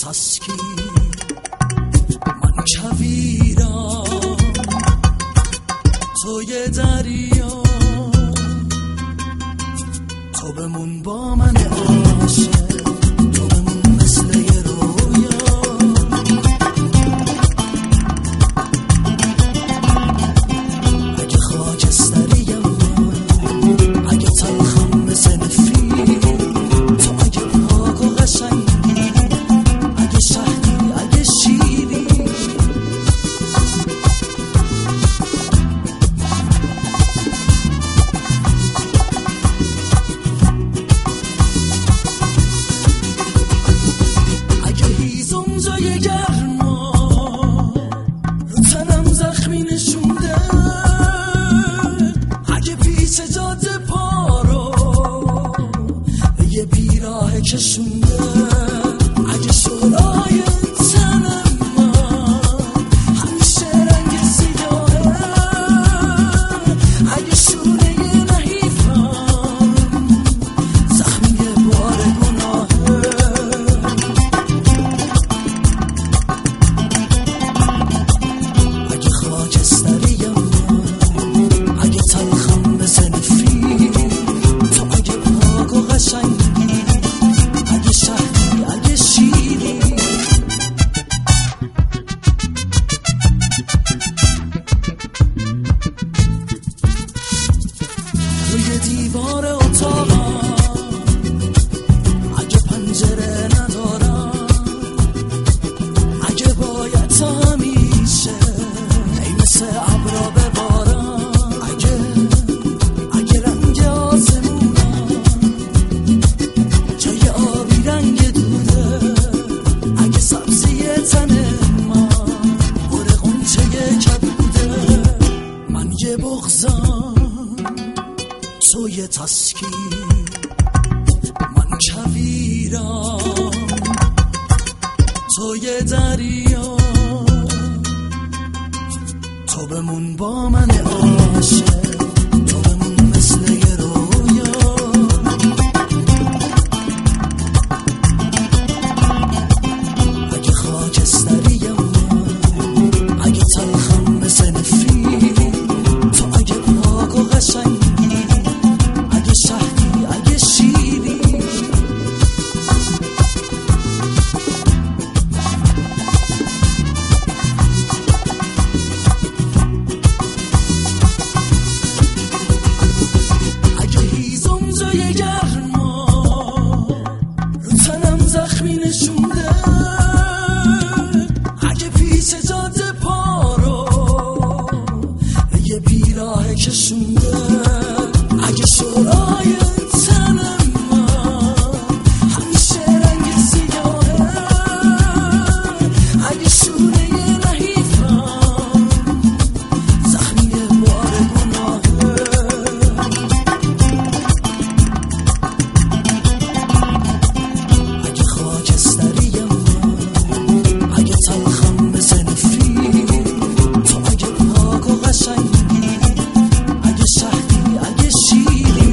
تسکین من کویرم توی دریا تو بمون با من عاشق تو بمون مثل یه رویا اگه خاکستریم من اگه تلخم مثل نفرین تو اگه پاک و قشنگی اگه شهری اگه شیری اگه هیزم جای گرما رو تنم زخمی نشونده اگه پیچ جاده پا رو به یه بیراه کشونده اگه شورای تنم من همیشه رنگ سیاهه اگه شونه نحیفم زخمی بار گناهه اگه خاکستریم من اگه تلخم مثل نفرین تو اگه پاک و قشنگی اگه شهری اگه شیری روی دیوار اتاقم اگه پنجره ندارم اگه باید تا همیشه ای مثل ابرا ببارم اگه رنگ آسمونم جای آبی رنگ دوده اگه سبزی تن من پر غنچه کبوده من یه بغضم تو یه تسکین من کویرم تو یه دریا تو بمون با من عاشق تو بمون مثل یه رویا اگه خاکستریم من اگه تلخم مثل نفرین تو اگه پاک و قشنگی اگه شهری اگه شیری اگه هیزم جای گرما رو تنم زخمی نشونده اگه پیچ جاده پا رو به یه بیراه کشونده اگه شورای تنم من همیشه رنگ سیاهه اگه شونه نحیفم زخمی بار گناهه اگه خاکستریم من اگه تلخم مثل نفرین تو اگه پاک و قشنگی اگه شهری اگه شیری